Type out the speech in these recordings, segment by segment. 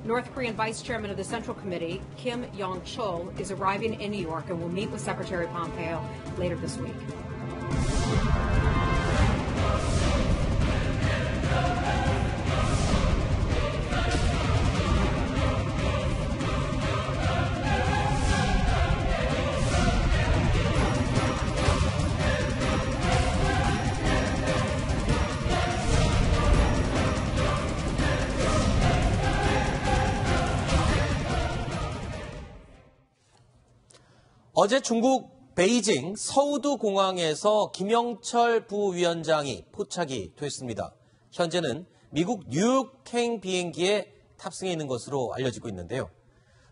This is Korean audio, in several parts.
North Korean Vice Chairman of the Central Committee, Kim Yong-chol, is arriving in New York and will meet with Secretary Pompeo later this week. 어제 중국 베이징 서우두 공항에서 김영철 부위원장이 포착이 됐습니다. 현재는 미국 뉴욕행 비행기에 탑승해 있는 것으로 알려지고 있는데요.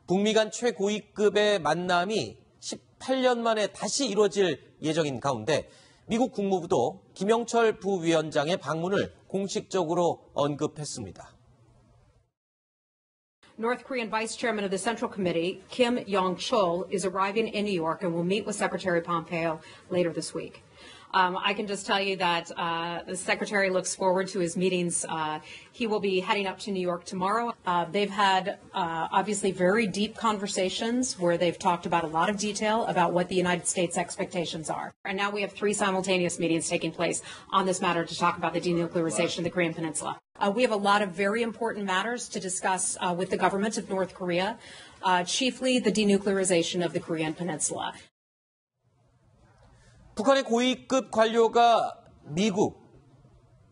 북미 간 최고위급의 만남이 18년 만에 다시 이루어질 예정인 가운데 미국 국무부도 김영철 부위원장의 방문을 공식적으로 언급했습니다. North Korean Vice Chairman of the Central Committee, Kim Yong-chol, is arriving in New York and will meet with Secretary Pompeo later this week. I can just tell you that the Secretary looks forward to his meetings. He will be heading up to New York tomorrow. They've had obviously very deep conversations where they've talked about a lot of detail about what the United States' expectations are. And now we have 3 simultaneous meetings taking place on this matter to talk about the denuclearization of the Korean Peninsula. We have a lot of very important matters to discuss with the government of North Korea, chiefly the denuclearization of the Korean Peninsula. 북한의 고위급 관료가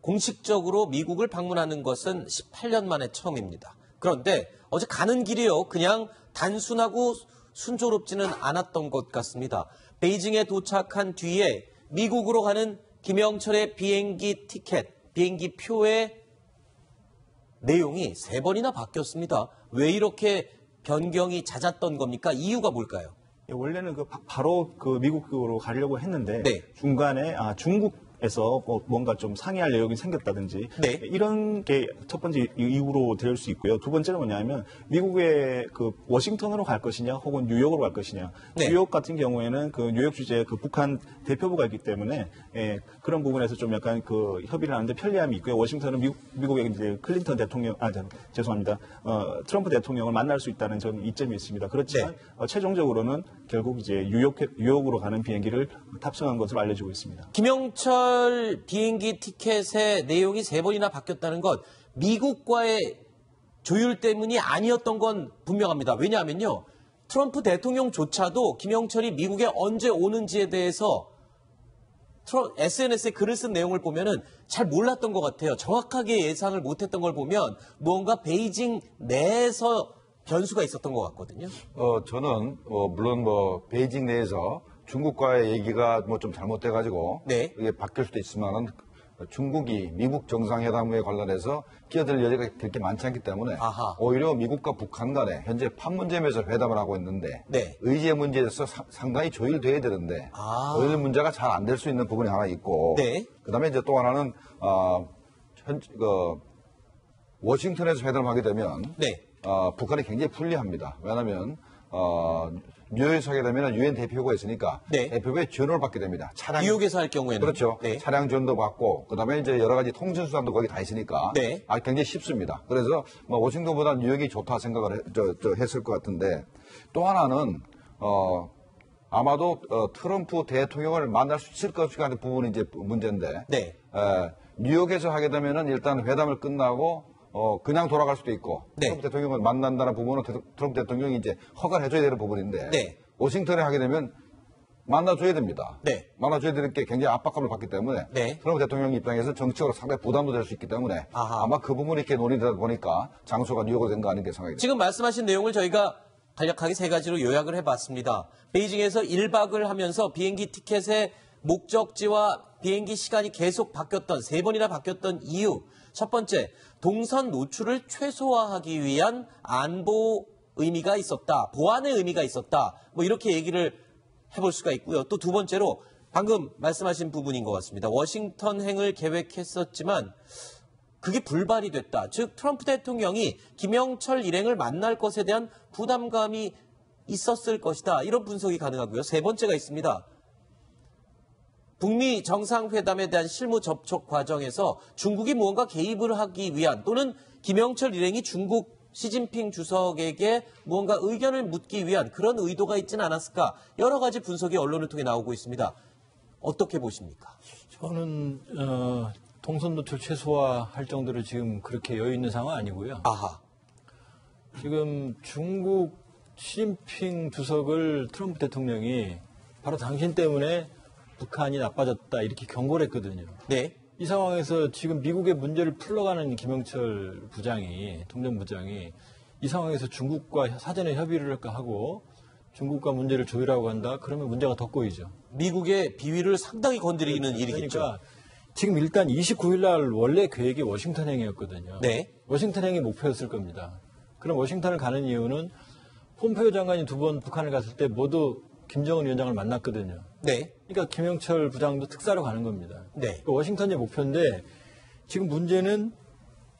공식적으로 미국을 방문하는 것은 18년 만에 처음입니다. 그런데 어제 가는 길이요, 그냥 단순하고 순조롭지는 않았던 것 같습니다. 베이징에 도착한 뒤에 미국으로 가는 김영철의 비행기 티켓, 비행기 표의 내용이 3번이나 바뀌었습니다. 왜 이렇게 변경이 잦았던 겁니까? 이유가 뭘까요? 원래는 바로 미국으로 가려고 했는데 네. 중간에 중국에서 뭔가 좀 상의할 내용이 생겼다든지 네. 이런 게 첫 번째 이유로 될 수 있고요. 두 번째는 뭐냐면 미국의 워싱턴으로 갈 것이냐 혹은 뉴욕으로 갈 것이냐. 네. 뉴욕 같은 경우에는 뉴욕 주재 북한 대표부가 있기 때문에 그런 부분에서 좀 약간 협의를 하는데 편리함이 있고요. 워싱턴은 미국의 이제 클린턴 대통령 죄송합니다. 트럼프 대통령을 만날 수 있다는 전 이점이 있습니다. 그렇지만 네. 최종적으로는 결국 이제 뉴욕으로 가는 비행기를 탑승한 것으로 알려지고 있습니다. 김영철 비행기 티켓의 내용이 3번이나 바뀌었다는 것, 미국과의 조율 때문이 아니었던 건 분명합니다. 왜냐하면요, 트럼프 대통령조차도 김영철이 미국에 언제 오는지에 대해서 SNS에 글을 쓴 내용을 보면은 잘 몰랐던 것 같아요. 정확하게 예상을 못했던 걸 보면 무언가 베이징 내에서 변수가 있었던 것 같거든요. 저는 물론 베이징 내에서 중국과의 얘기가 좀 잘못돼가지고 네. 이게 바뀔 수도 있지만은 중국이 미국 정상회담에 관련해서 끼어들 여지가 그렇게 많지 않기 때문에 아하. 오히려 미국과 북한 간에 현재 판문점에서 회담을 하고 있는데 네. 의제 문제에서 상당히 조율돼야 되는데 조율 문제가 잘 안 될 수 있는 부분이 하나 있고 네. 그다음에 이제 또 하나는 워싱턴에서 회담을 하게 되면 네. 북한이 굉장히 불리합니다. 왜냐하면 뉴욕에서 하게 되면 유엔 대표가 있으니까 네. 대표부의 지원을 받게 됩니다. 뉴욕에서 할 경우에는 그렇죠. 네. 차량 지원도 받고 그다음에 이제 여러 가지 통신 수단도 거기 다 있으니까 네. 굉장히 쉽습니다. 그래서 워싱턴보다 뉴욕이 좋다 생각을 했을 것 같은데 또 하나는 아마도 트럼프 대통령을 만날 수 있을 것인가 하는 부분이 이제 문제인데 네. 뉴욕에서 하게 되면은 일단 회담을 끝나고 그냥 돌아갈 수도 있고 네. 트럼프 대통령을 만난다는 부분은 트럼프 대통령이 이제 허가를 해줘야 되는 부분인데 네. 워싱턴에 하게 되면 만나줘야 됩니다. 네. 만나줘야 될 게 굉장히 압박감을 받기 때문에 네. 트럼프 대통령 입장에서 정치적으로 상당히 부담도 될 수 있기 때문에 아하. 아마 그 부분이 이렇게 논의되다 보니까 장소가 뉴욕으로 된 거 아닌가 생각이 듭니다. 지금 말씀하신 내용을 저희가 간략하게 3가지로 요약을 해봤습니다. 베이징에서 1박을 하면서 비행기 티켓의 목적지와 비행기 시간이 계속 바뀌었던 3번이나 바뀌었던 이유. 첫 번째, 동선 노출을 최소화하기 위한 안보 의미가 있었다. 보안의 의미가 있었다. 이렇게 얘기를 해볼 수가 있고요. 또 두 번째로 방금 말씀하신 부분인 것 같습니다. 워싱턴행을 계획했었지만 그게 불발이 됐다. 즉 트럼프 대통령이 김영철 일행을 만날 것에 대한 부담감이 있었을 것이다. 이런 분석이 가능하고요. 3번째가 있습니다. 북미 정상회담에 대한 실무 접촉 과정에서 중국이 무언가 개입을 하기 위한 또는 김영철 일행이 중국 시진핑 주석에게 무언가 의견을 묻기 위한 그런 의도가 있지는 않았을까 여러 가지 분석이 언론을 통해 나오고 있습니다. 어떻게 보십니까? 저는 동선 노출 최소화할 정도로 지금 그렇게 여유 있는 상황 아니고요. 아하. 지금 중국 시진핑 주석을 트럼프 대통령이 바로 당신 때문에 북한이 나빠졌다 이렇게 경고를 했거든요. 네. 이 상황에서 지금 미국의 문제를 풀러가는 김영철 부장이, 통전부장이 이 상황에서 중국과 사전에 협의를 하고 중국과 문제를 조율하고 한다? 그러면 문제가 더 꼬이죠. 미국의 비위를 상당히 건드리는 일이겠죠. 그러니까 지금 일단 29일 날 원래 계획이 워싱턴 행이었거든요. 네. 워싱턴 행이 목표였을 겁니다. 그럼 워싱턴을 가는 이유는 폼페이오 장관이 2번 북한을 갔을 때 모두 김정은 위원장을 만났거든요. 네. 그러니까 김영철 부장도 특사로 가는 겁니다. 네. 그러니까 워싱턴이 목표인데 지금 문제는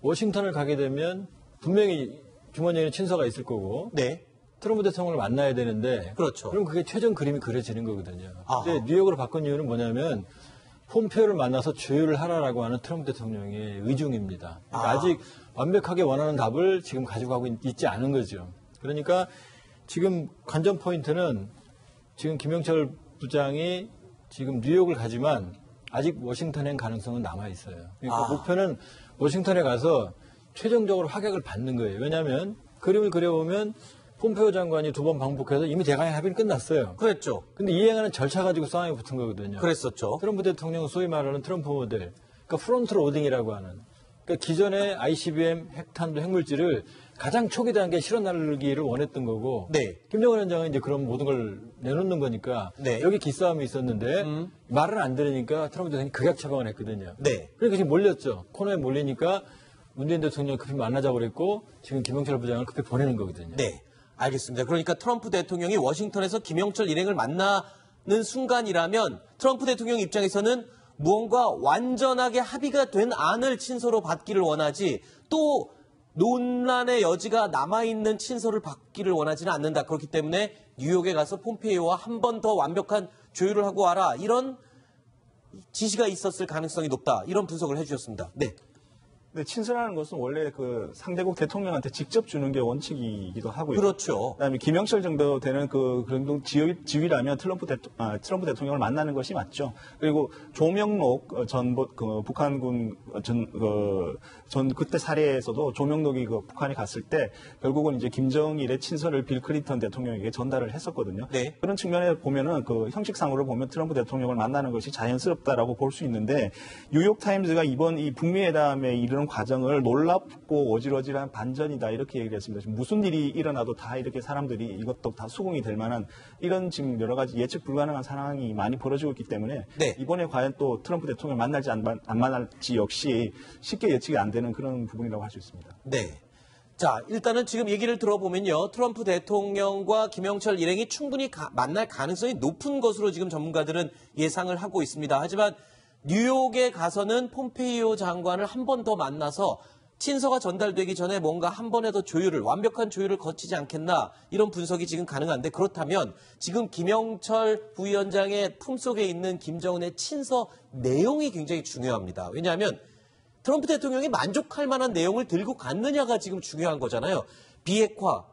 워싱턴을 가게 되면 분명히 주머니에는 친서가 있을 거고 네. 트럼프 대통령을 만나야 되는데 그렇죠. 그럼 그게 최종 그림이 그려지는 거거든요. 아하. 근데 뉴욕으로 바꾼 이유는 뭐냐면 폼페이오를 만나서 조율을 하라라고 하는 트럼프 대통령의 의중입니다. 그러니까 아직 완벽하게 원하는 답을 지금 가지고 가고 있지 않은 거죠. 그러니까 지금 관전 포인트는 지금 김영철 부장이 지금 뉴욕을 가지만 아직 워싱턴행 가능성은 남아 있어요. 그러니까 목표는 워싱턴에 가서 최종적으로 확약을 받는 거예요. 왜냐하면 그림을 그려보면 폼페이오 장관이 2번 방북해서 이미 대강의 합의는 끝났어요. 그랬죠. 근데 이행하는 절차 가지고 싸움이 붙은 거거든요. 그랬었죠. 트럼프 대통령 소위 말하는 트럼프 모델, 그러니까 프론트 로딩이라고 하는. 그러니까 기존의 ICBM 핵탄두 핵물질을 가장 초기 단계 실어 날리기를 원했던 거고, 네. 김정은 위원장은 이제 그런 모든 걸 내놓는 거니까 네. 여기 기싸움이 있었는데 말을 안 들으니까 트럼프 대통령이 극약 처방을 했거든요. 네. 그러니까 지금 몰렸죠. 코너에 몰리니까 문재인 대통령 급히 만나자고 그랬고 지금 김영철 부장을 급히 보내는 거거든요. 네. 알겠습니다. 그러니까 트럼프 대통령이 워싱턴에서 김영철 일행을 만나는 순간이라면 트럼프 대통령 입장에서는 무언가 완전하게 합의가 된 안을 친서로 받기를 원하지 또 논란의 여지가 남아있는 친서를 받기를 원하지는 않는다. 그렇기 때문에 뉴욕에 가서 폼페이오와 한 번 더 완벽한 조율을 하고 와라. 이런 지시가 있었을 가능성이 높다. 이런 분석을 해주셨습니다. 네. 근데 친서라는 것은 원래 그 상대국 대통령한테 직접 주는 게 원칙이기도 하고요. 그렇죠. 그다음에 김영철 정도 되는 그 정도 지위라면 트럼프 대통령을 만나는 것이 맞죠. 그리고 조명록 전 북한군 전 그때 사례에서도 조명록이 그 북한에 갔을 때 결국은 이제 김정일의 친서를 빌 클린턴 대통령에게 전달을 했었거든요. 네. 그런 측면에 보면은 그 형식상으로 보면 트럼프 대통령을 만나는 것이 자연스럽다라고 볼 수 있는데 뉴욕 타임즈가 이번 이 북미 회담에 이르는 과정을 놀랍고 어질어질한 반전이다 이렇게 얘기를 했습니다. 지금 무슨 일이 일어나도 다 이렇게 사람들이 이것도 다 수긍이 될 만한 이런 지금 여러 가지 예측 불가능한 상황이 많이 벌어지고 있기 때문에 네. 이번에 과연 또 트럼프 대통령 만날지 안 만날지 역시 쉽게 예측이 안 되는 그런 부분이라고 할 수 있습니다. 네. 자, 일단은 지금 얘기를 들어보면요. 트럼프 대통령과 김영철 일행이 충분히 만날 가능성이 높은 것으로 지금 전문가들은 예상을 하고 있습니다. 하지만 뉴욕에 가서는 폼페이오 장관을 한 번 더 만나서 친서가 전달되기 전에 뭔가 한 번에 더 완벽한 조율을 거치지 않겠나 이런 분석이 지금 가능한데 그렇다면 지금 김영철 부위원장의 품속에 있는 김정은의 친서 내용이 굉장히 중요합니다. 왜냐하면 트럼프 대통령이 만족할 만한 내용을 들고 갔느냐가 지금 중요한 거잖아요. 비핵화.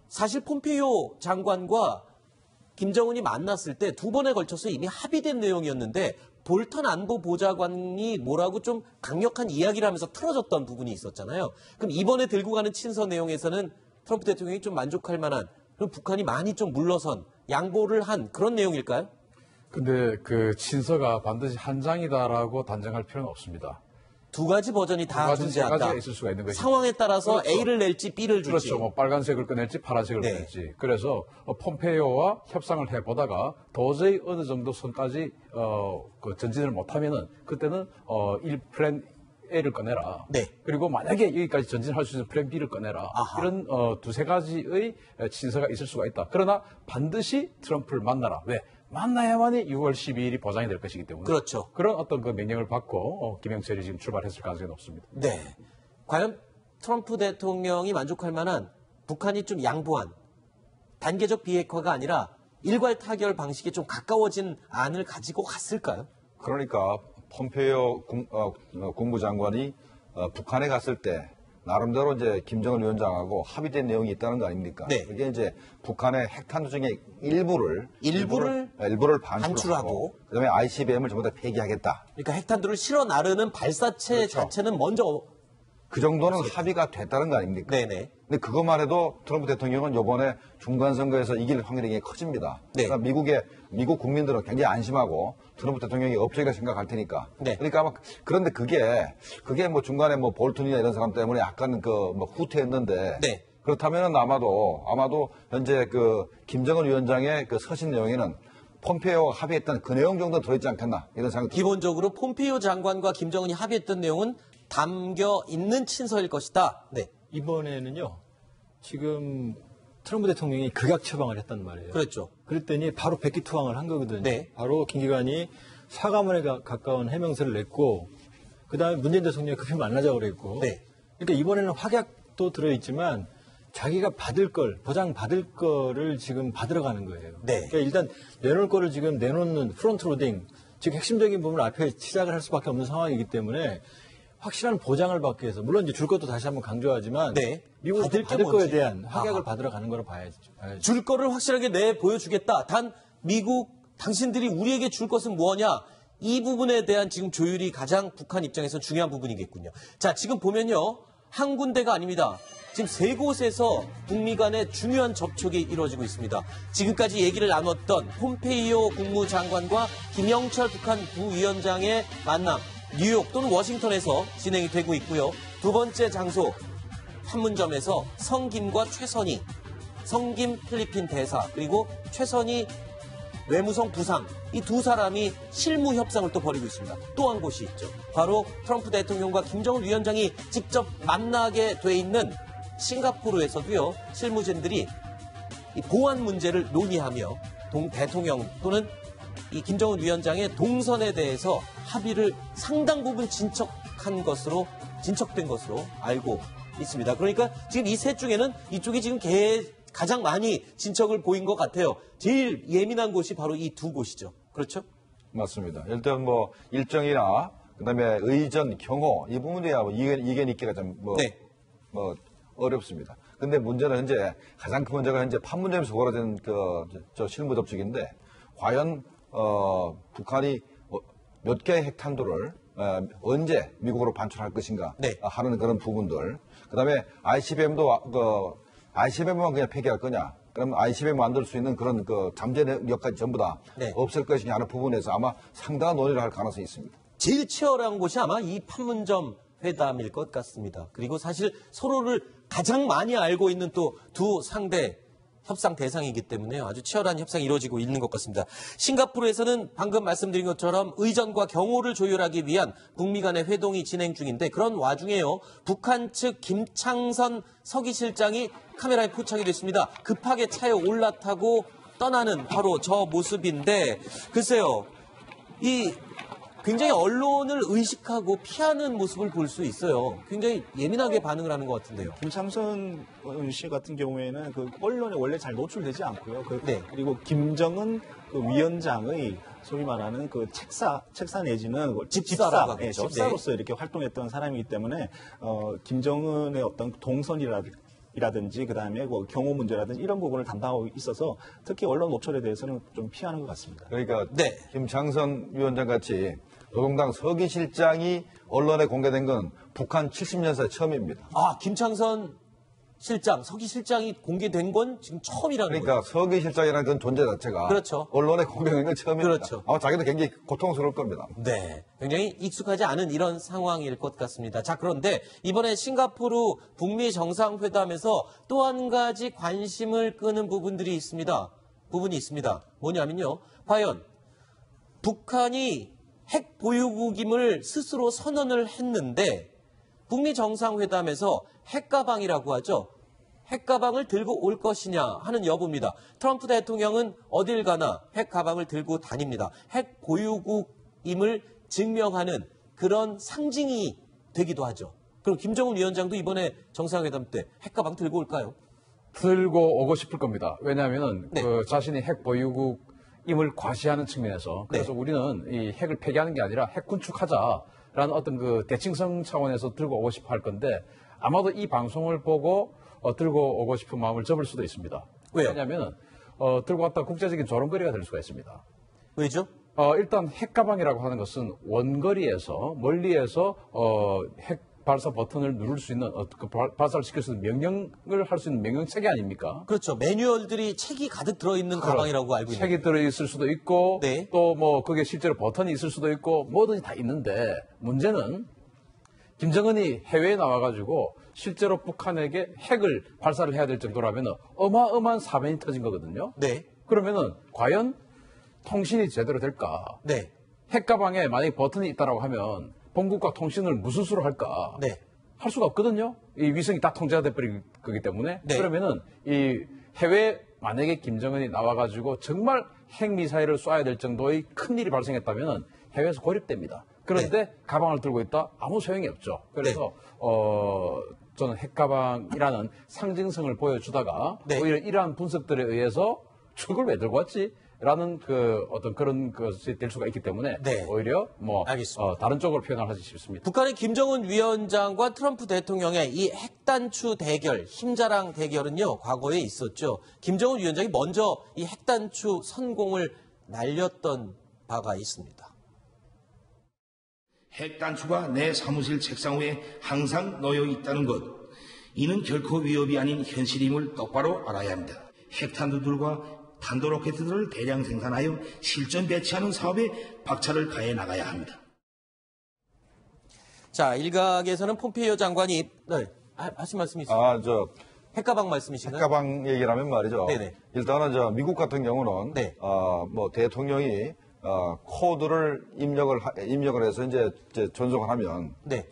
사실 폼페이오 장관과 김정은이 만났을 때 2번에 걸쳐서 이미 합의된 내용이었는데 볼턴 안보보좌관이 뭐라고 좀 강력한 이야기를 하면서 틀어졌던 부분이 있었잖아요. 그럼 이번에 들고 가는 친서 내용에서는 트럼프 대통령이 좀 만족할 만한 그럼 북한이 많이 좀 물러선 양보를 한 그런 내용일까요? 근데 그 친서가 반드시 한 장이다라고 단정할 필요는 없습니다. 2가지 버전이 다 두 가지, 세 존재한다. 가지가 있을 수가 있는 것이죠. 상황에 따라서 그렇죠. A를 낼지 B를 줄지. 그렇죠. 뭐 빨간색을 꺼낼지 파란색을 네. 꺼낼지. 그래서 폼페이오와 협상을 해보다가 도저히 어느 정도 선까지 그 전진을 못하면은 그때는 플랜 A를 꺼내라. 네. 그리고 만약에 여기까지 전진할 수 있는 플랜 B를 꺼내라. 아하. 이런 2-3가지의 친서가 있을 수가 있다. 그러나 반드시 트럼프를 만나라. 왜? 만나야만이 6월 12일이 보장이 될 것이기 때문에. 그렇죠. 그런 어떤 그 명령을 받고 김영철이 지금 출발했을 가능성이 높습니다. 네. 과연 트럼프 대통령이 만족할 만한 북한이 좀 양보한 단계적 비핵화가 아니라 일괄 타결 방식에 좀 가까워진 안을 가지고 갔을까요? 그러니까 폼페이오 국무장관이 북한에 갔을 때 나름대로 이제 김정은 위원장하고 합의된 내용이 있다는 거 아닙니까? 네. 그게 이제 북한의 핵탄두 중에 일부를 반출하고. 반출하고 그다음에 ICBM을 전부 다 폐기하겠다. 그러니까 핵탄두를 실어 나르는 발사체 그렇죠. 자체는 먼저 그 정도는 합의가 됐다는 거 아닙니까? 네네. 근데 그것만 해도 트럼프 대통령은 이번에 중간선거에서 이길 확률이 굉장히 커집니다. 네. 그러니까 미국 국민들은 굉장히 안심하고 트럼프 대통령이 업적이라 생각할 테니까. 네. 그러니까 아마 그런데 그게 뭐 중간에 뭐 볼튼이나 이런 사람 때문에 약간 뭐 후퇴했는데. 네. 그렇다면은 아마도 현재 그 김정은 위원장의 그 서신 내용에는 폼페이오가 합의했던 그 내용 정도 들어있지 않겠나 이런 생각이 듭니다. 기본적으로 폼페이오 장관과 김정은이 합의했던 내용은 담겨 있는 친서일 것이다. 네. 이번에는요, 지금 트럼프 대통령이 극약 처방을 했단 말이에요. 그렇죠. 그랬더니 바로 백기투항을 한 거거든요. 네. 바로 김기관이 사과문에 가까운 해명서를 냈고, 그 다음에 문재인 대통령이 급히 만나자고 그랬고, 네. 그러니까 이번에는 확약도 들어있지만 자기가 보장 받을 거를 지금 받으러 가는 거예요. 네. 그러니까 일단 내놓을 거를 지금 내놓는 프론트 로딩, 즉 핵심적인 부분을 앞에 시작을 할 수밖에 없는 상황이기 때문에 확실한 보장을 받기 위해서, 물론 이제 줄 것도 다시 한번 강조하지만, 네. 미국은 받을 게 받을 거에 뭔지. 대한 확약을 아하. 받으러 가는 거로 봐야죠. 줄 거를 확실하게 내 보여주겠다. 단 미국 당신들이 우리에게 줄 것은 뭐냐? 이 부분에 대한 지금 조율이 가장 북한 입장에서 중요한 부분이겠군요. 자, 지금 보면요. 한 군데가 아닙니다. 지금 세 곳에서 북미 간의 중요한 접촉이 이루어지고 있습니다. 지금까지 얘기를 나눴던 폼페이오 국무장관과 김영철 북한 부위원장의 만남, 뉴욕 또는 워싱턴에서 진행이 되고 있고요. 두 번째 장소, 판문점에서 성김과 최선희, 성김 필리핀 대사, 그리고 최선희 외무성 부상, 이 두 사람이 실무 협상을 또 벌이고 있습니다. 또 한 곳이 있죠. 바로 트럼프 대통령과 김정은 위원장이 직접 만나게 돼 있는 싱가포르에서도요, 실무진들이 이 보안 문제를 논의하며 대통령 또는 이 김정은 위원장의 동선에 대해서 합의를 상당 부분 진척된 것으로 알고 있습니다. 그러니까 지금 이 셋 중에는 이쪽이 지금 가장 많이 진척을 보인 것 같아요. 제일 예민한 곳이 바로 이 두 곳이죠. 그렇죠? 맞습니다. 일단 뭐 일정이나 그다음에 의전, 경호 이 부분이야 뭐 이견 있기가 좀 네. 어렵습니다. 근데 문제는 현재 가장 큰 문제가 현재 판문점에서 벌어진 저 실무 접촉인데 과연 북한이 몇 개의 핵탄두를 언제 미국으로 반출할 것인가 네. 하는 그런 부분들. 그다음에 ICBM만 그냥 폐기할 거냐? 그럼 ICBM 만들 수 있는 그런 잠재 능력까지 전부 다 네. 없을 것이냐 하는 부분에서 아마 상당한 논의를 할 가능성이 있습니다. 제일 치열한 곳이 아마 이 판문점 회담일 것 같습니다. 그리고 사실 서로를 가장 많이 알고 있는 또 두 상대 협상 대상이기 때문에 아주 치열한 협상이 이루어지고 있는 것 같습니다. 싱가포르에서는 방금 말씀드린 것처럼 의전과 경호를 조율하기 위한 북미 간의 회동이 진행 중인데 그런 와중에요. 북한 측 김창선 서기실장이 카메라에 포착이 됐습니다. 급하게 차에 올라타고 떠나는 바로 저 모습인데 글쎄요. 이 굉장히 언론을 의식하고 피하는 모습을 볼 수 있어요. 굉장히 예민하게 반응을 하는 것 같은데요. 김창선 씨 같은 경우에는 그 언론에 원래 잘 노출되지 않고요. 네. 그리고 김정은 그 위원장의 소위 말하는 그 책사 내지는 집사라고 하겠죠. 집사로서 이렇게 활동했던 사람이기 때문에 김정은의 어떤 동선이라든지 그다음에 뭐 경호 문제라든지 이런 부분을 담당하고 있어서 특히 언론 노출에 대해서는 좀 피하는 것 같습니다. 그러니까 네. 김창선 위원장 같이 노동당 서기실장이 언론에 공개된 건 북한 70년사에 처음입니다. 아, 김창선 실장, 서기실장이 공개된 건 지금 처음이라는 거예요. 그러니까 서기실장이라는 그런 존재 자체가 그렇죠. 언론에 공개된 건 처음입니다. 그렇죠. 아마 자기도 굉장히 고통스러울 겁니다. 네. 굉장히 익숙하지 않은 이런 상황일 것 같습니다. 자, 그런데 이번에 싱가포르 북미 정상회담에서 또 한 가지 관심을 끄는 부분이 있습니다. 뭐냐면요. 과연 북한이 핵 보유국임을 스스로 선언을 했는데 북미 정상회담에서 핵가방이라고 하죠. 핵가방을 들고 올 것이냐 하는 여부입니다. 트럼프 대통령은 어딜 가나 핵가방을 들고 다닙니다. 핵 보유국임을 증명하는 그런 상징이 되기도 하죠. 그럼 김정은 위원장도 이번에 정상회담 때 핵가방 들고 올까요? 들고 오고 싶을 겁니다. 왜냐하면 네. 자신이 핵 보유국임을 과시하는 측면에서 그래서 네. 우리는 이 핵을 폐기하는 게 아니라 핵 군축하자라는 어떤 그 대칭성 차원에서 들고 오고 싶어 할 건데 아마도 이 방송을 보고 들고 오고 싶은 마음을 접을 수도 있습니다. 왜요? 왜냐하면 들고 왔다 국제적인 조롱거리가 될 수가 있습니다. 왜죠? 일단 핵가방이라고 하는 것은 원거리에서 멀리에서 핵 발사 버튼을 누를 수 있는 그 발사를 시킬 수 있는 명령을 할 수 있는 명령 체계 아닙니까? 그렇죠. 매뉴얼들이 책이 가득 들어있는 가방이라고 알고 있는데. 책이 들어있을 수도 있고 네. 또 뭐 그게 실제로 버튼이 있을 수도 있고 뭐든지 다 있는데 문제는 김정은이 해외에 나와가지고 실제로 북한에게 핵을 발사를 해야 될 정도라면 어마어마한 사변이 터진 거거든요. 네. 그러면은 과연 통신이 제대로 될까? 네. 핵가방에 만약에 버튼이 있다라고 하면 본국과 통신을 무슨 수로 할까? 네. 할 수가 없거든요. 이 위성이 다 통제가 돼버리기 때문에. 네. 그러면은 이 해외 만약에 김정은이 나와가지고 정말 핵미사일을 쏴야 될 정도의 큰 일이 발생했다면 해외에서 고립됩니다. 그런데 가방을 들고 있다? 아무 소용이 없죠. 그래서 저는 핵가방이라는 상징성을 보여주다가 네. 오히려 이러한 분석들에 의해서 저걸 왜 들고 왔지? 라는 어떤 그런 것이 될 수가 있기 때문에 네. 오히려 알겠습니다. 다른 쪽으로 표현을 하지 싶습니다. 북한의 김정은 위원장과 트럼프 대통령의 이 핵단추 대결, 힘자랑 대결은요, 과거에 있었죠. 김정은 위원장이 먼저 이 핵단추 선공을 날렸던 바가 있습니다. 핵단추가 내 사무실 책상 위에 항상 놓여 있다는 것. 이는 결코 위협이 아닌 현실임을 똑바로 알아야 합니다. 핵탄두들과 탄도로켓들을 대량 생산하여 실전 배치하는 사업에 박차를 가해 나가야 합니다. 자, 일각에서는 폼페이오 장관이, 네, 하신 말씀이 있습니다. 핵가방 말씀이신가요? 핵가방 얘기라면 말이죠. 네네. 일단은 미국 같은 경우는 네. 대통령이 코드를 입력을 해서 이제 전송을 하면 네.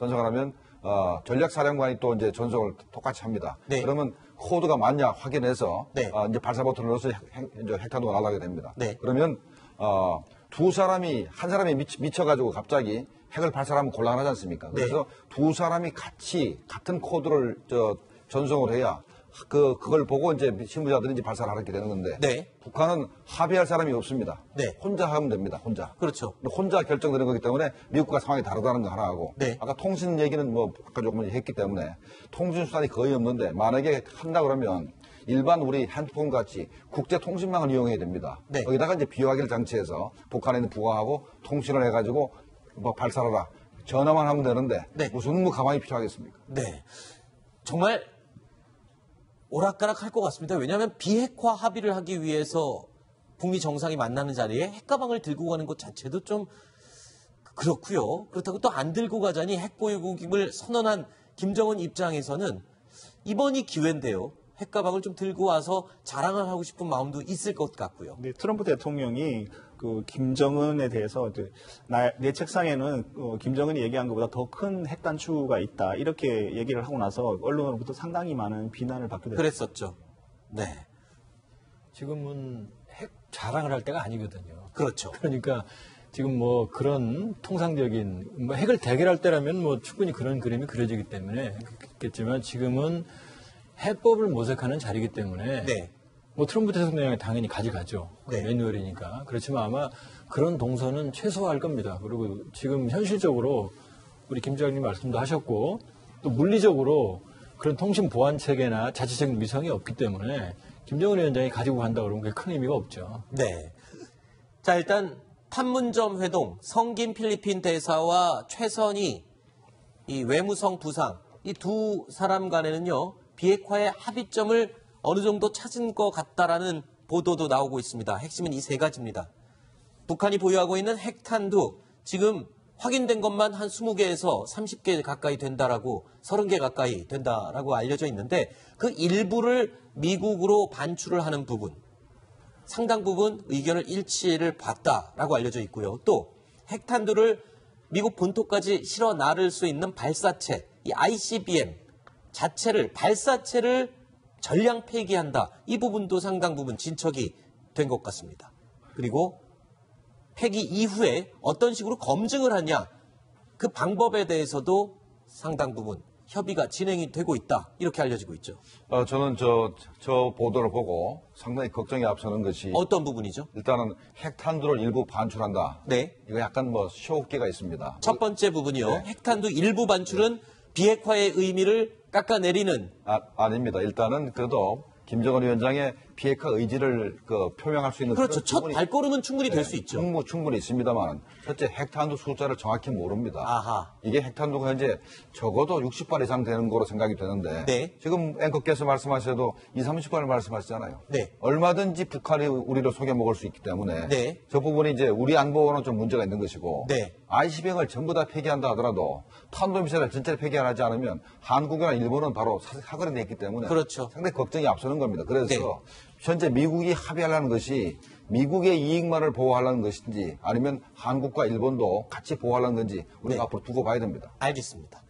전략사령관이 또 이제 전송을 똑같이 합니다. 네. 그러면 코드가 맞냐 확인해서 네. 이제 발사 버튼을 눌러서 핵탄두가 날아가게 됩니다. 네. 그러면 한 사람이 미쳐가지고 갑자기 핵을 발사하면 곤란하지 않습니까? 그래서 두 사람이 같은 코드를 전송을 해야 그걸 보고 이제 실무자들이 이제 발사를 하게 되는 건데 네. 북한은 합의할 사람이 없습니다. 네. 혼자 하면 됩니다. 혼자. 그렇죠. 혼자 결정되는 거기 때문에 미국과 상황이 다르다는 거 하나 하고 네. 아까 통신 얘기는 아까 조금 했기 때문에 통신 수단이 거의 없는데 만약에 한다 그러면 일반 우리 핸드폰 같이 국제 통신망을 이용해야 됩니다. 네. 거기다가 이제 비화기를 장치해서 북한에 있는 부하하고 통신을 해가지고 발사하라. 전화만 하면 되는데 네. 무슨 가방이 필요하겠습니까? 네. 정말 오락가락할 것 같습니다. 왜냐하면 비핵화 합의를 하기 위해서 북미 정상이 만나는 자리에 핵가방을 들고 가는 것 자체도 좀 그렇고요. 그렇다고 또 안 들고 가자니 핵보유국임을 선언한 김정은 입장에서는 이번이 기회인데요. 핵가방을 좀 들고 와서 자랑을 하고 싶은 마음도 있을 것 같고요. 네, 트럼프 대통령이 김정은에 대해서 내 책상에는 김정은이 얘기한 것보다 더 큰 핵단추가 있다 이렇게 얘기를 하고 나서 언론으로부터 상당히 많은 비난을 받게 됐습니다. 그랬었죠. 네, 지금은 핵 자랑을 할 때가 아니거든요. 그렇죠. 그러니까 지금 그런 통상적인 핵을 대결할 때라면 충분히 그런 그림이 그려지기 때문에 그렇겠지만 지금은 해법을 모색하는 자리이기 때문에 네. 트럼프 대통령이 당연히 가져가죠. 네. 매뉴얼이니까. 그렇지만 아마 그런 동선은 최소화할 겁니다. 그리고 지금 현실적으로 우리 김 장관님 말씀도 하셨고 또 물리적으로 그런 통신 보안 체계나 자체적인 위성이 없기 때문에 김정은 위원장이 가지고 간다 그러면 그게 큰 의미가 없죠. 네. 자, 일단 판문점 회동, 성김 필리핀 대사와 최선희 이 외무성 부상 이 두 사람 간에는요. 비핵화의 합의점을 어느 정도 찾은 것 같다라는 보도도 나오고 있습니다. 핵심은 이 세 가지입니다. 북한이 보유하고 있는 핵탄두 지금 확인된 것만 한 20개에서 30개 가까이 된다라고 30개 가까이 된다라고 알려져 있는데 그 일부를 미국으로 반출을 하는 부분 상당 부분 의견을 일치를 봤다라고 알려져 있고요. 또 핵탄두를 미국 본토까지 실어 나를 수 있는 발사체 이 ICBM 발사체를 전량 폐기한다. 이 부분도 상당 부분 진척이 된 것 같습니다. 그리고 폐기 이후에 어떤 식으로 검증을 하냐 그 방법에 대해서도 상당 부분 협의가 진행이 되고 있다. 이렇게 알려지고 있죠. 저는 저 보도를 보고 상당히 걱정이 앞서는 것이 어떤 부분이죠? 일단은 핵탄두를 일부 반출한다. 네. 이거 약간 쇼기가 있습니다. 첫 번째 부분이요. 네. 핵탄두 일부 반출은 비핵화의 의미를 깎아내리는 아닙니다. 일단은 그래도 김정은 위원장의 비핵화 의지를 표명할 수 있는 그렇죠. 그런 첫 부분이 발걸음은 충분히 될 수 있죠. 충분히 있습니다만 첫째 핵탄두 숫자를 정확히 모릅니다. 아하. 이게 핵탄두가 현재 적어도 60발 이상 되는 거로 생각이 되는데 네. 지금 앵커께서 말씀하셔도 30발을 말씀하시잖아요. 네. 얼마든지 북한이 우리를 속여먹을 수 있기 때문에 네. 저 부분이 이제 우리 안보는 좀 문제가 있는 것이고 네. ICBM을 전부 다 폐기한다 하더라도 탄도미사일을 전체를 폐기하지 않으면 한국이나 일본은 바로 사거리 냈기 때문에 그렇죠. 상당히 걱정이 앞서는 겁니다. 그래서 네. 현재 미국이 합의하려는 것이 미국의 이익만을 보호하려는 것인지 아니면 한국과 일본도 같이 보호하려는 건지 우리가 네. 앞으로 두고 봐야 됩니다. 알겠습니다.